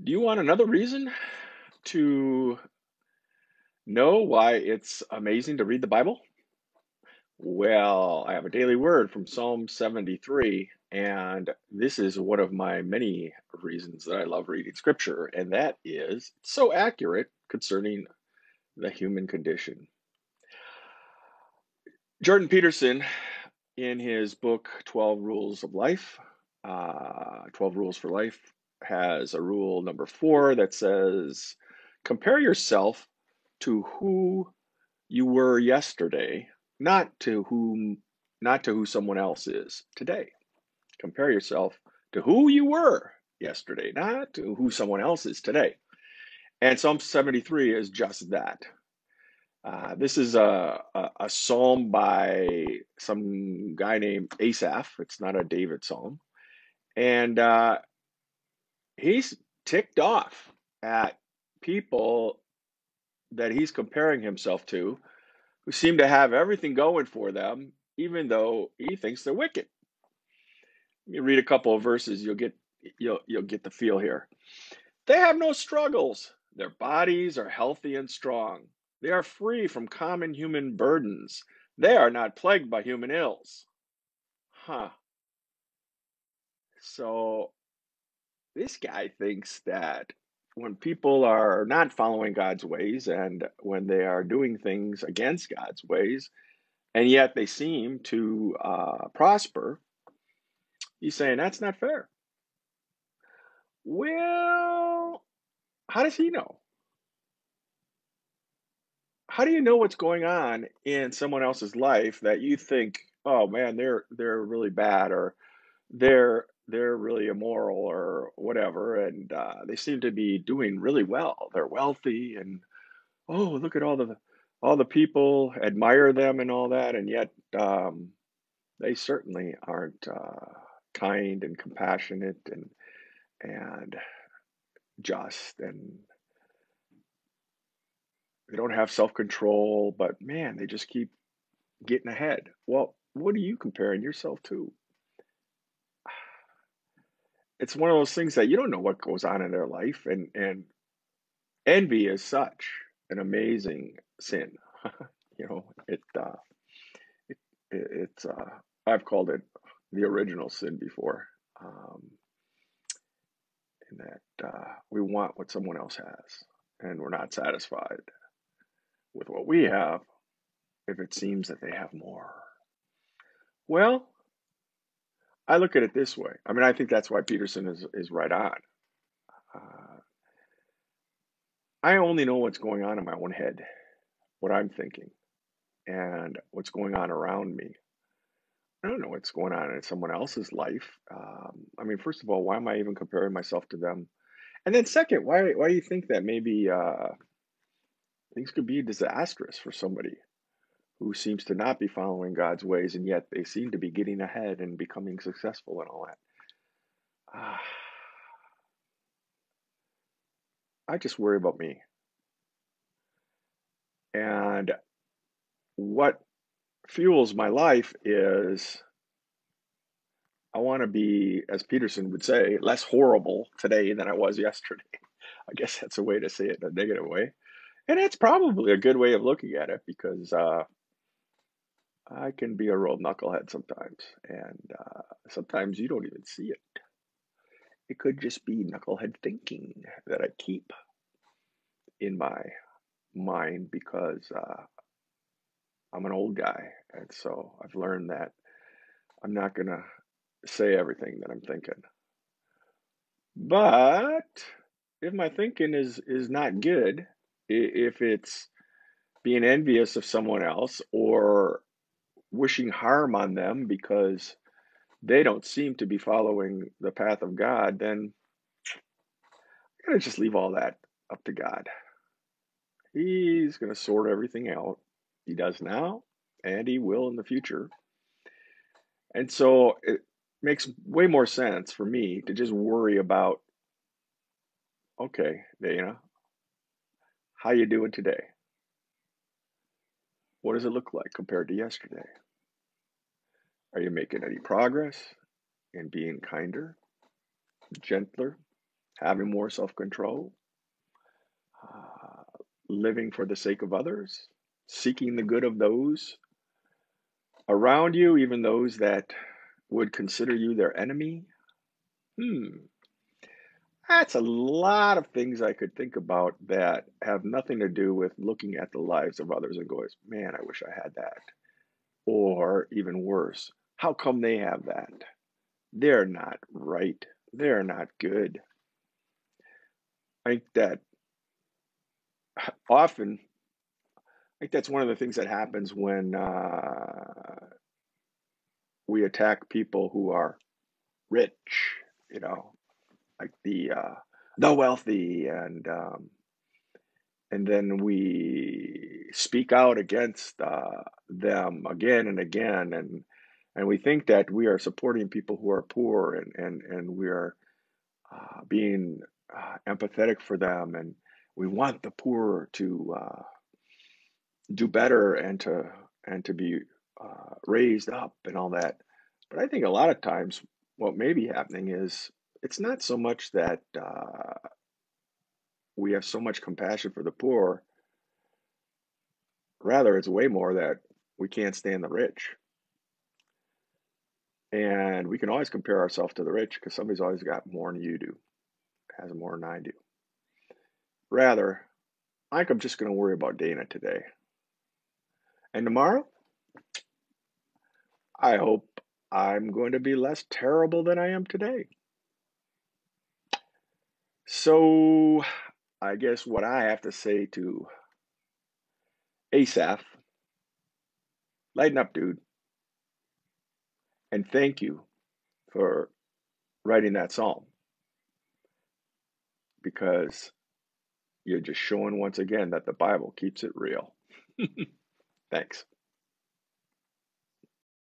Do you want another reason to know why it's amazing to read the Bible? Well, I have a daily word from Psalm 73, and this is one of my many reasons that I love reading scripture, and that is it's so accurate concerning the human condition. Jordan Peterson, in his book 12 Rules of Life, 12 Rules for Life, has a rule number 4 that says, compare yourself to who you were yesterday, not to who someone else is today. Compare yourself to who you were yesterday, not to who someone else is today. And Psalm 73 is just that. This is a psalm by some guy named Asaph. It's not a David psalm. And he's ticked off at people that he's comparing himself to who seem to have everything going for them, even though he thinks they're wicked. You read a couple of verses, you'll get the feel here. They have no struggles. Their bodies are healthy and strong. They are free from common human burdens. They are not plagued by human ills. Huh. So this guy thinks that when people are not following God's ways and when they are doing things against God's ways, and yet they seem to prosper, he's saying that's not fair. Well, how does he know? How do you know what's going on in someone else's life that you think, oh man, they're really bad or they're really immoral or whatever, and they seem to be doing really well. They're wealthy, and oh, look at all the people admire them and all that, and yet they certainly aren't kind and compassionate and just, and they don't have self-control, but man, they just keep getting ahead. Well, what are you comparing yourself to? It's one of those things that you don't know what goes on in their life, and envy is such an amazing sin. You know, it, it's I've called it the original sin before, um, in that we want what someone else has, and we're not satisfied with what we have if it seems that they have more. Well, I look at it this way. I mean, I think that's why Peterson is right on. Uh, I only know what's going on in my own head, what I'm thinking, and what's going on around me. I don't know what's going on in someone else's life. I mean, first of all, why am I even comparing myself to them? And then second, why do you think that maybe things could be disastrous for somebody who seems to not be following God's ways, and yet they seem to be getting ahead and becoming successful and all that? Ah, I just worry about me. And what fuels my life is I want to be, as Peterson would say, less horrible today than I was yesterday. I guess that's a way to say it in a negative way. And it's probably a good way of looking at it because I can be a real knucklehead sometimes. And sometimes you don't even see it. It could just be knucklehead thinking that I keep in my mind because I'm an old guy. And so I've learned that I'm not going to say everything that I'm thinking. But if my thinking is not good, if it's being envious of someone else or wishing harm on them because they don't seem to be following the path of God, then I'm gonna just leave all that up to God. He's gonna sort everything out. He does now, and he will in the future. And so it makes way more sense for me to just worry about, okay, Dana, how you doing today? What does it look like compared to yesterday? Are you making any progress in being kinder, gentler? having more self-control, uh, living for the sake of others, seeking the good of those around you, even those that would consider you their enemy. Hmm, that's a lot of things I could think about that have nothing to do with looking at the lives of others and going, man, I wish I had that. Or even worse, how come they have that? They're not right. They're not good. I think that often, I think that's one of the things that happens when we attack people who are rich, you know, like the wealthy, and then we speak out against them again and again, and we think that we are supporting people who are poor, and we are being empathetic for them, and we want the poor to do better and to be raised up and all that. But I think a lot of times what may be happening is it's not so much that we have so much compassion for the poor. Rather, it's way more that we can't stand the rich. And we can always compare ourselves to the rich because somebody's always got more than you do, has more than I do. Rather, I think I'm just going to worry about Dana today. And tomorrow, I hope I'm going to be less terrible than I am today. So, I guess what I have to say to Asaph, lighten up, dude, and thank you for writing that psalm because you're just showing once again that the Bible keeps it real. Thanks.